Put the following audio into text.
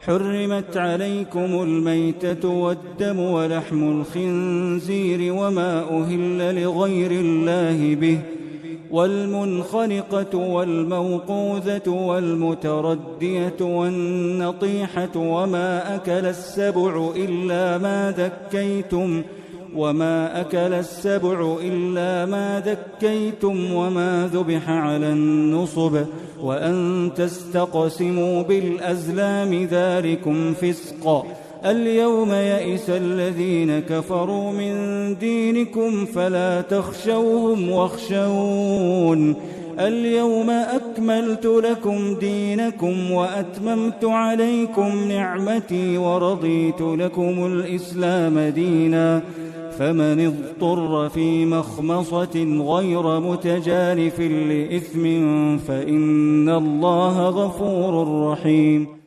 حرمت عليكم الميتة والدم ولحم الخنزير وما أهل لغير الله به والمنخنقة والموقوذة والمتردية والنطيحة وما أكل السبع إلا ما ذكيتم وما ذبح على النصب وأن تستقسموا بالأزلام ذلكم فسق. اليوم يئس الذين كفروا من دينكم فلا تخشوهم واخشون. اليوم أكملت لكم دينكم وأتممت عليكم نعمتي ورضيت لكم الإسلام دينا. فمن اضطر في مخمصة غير متجانف لإثم فإن الله غفور رحيم.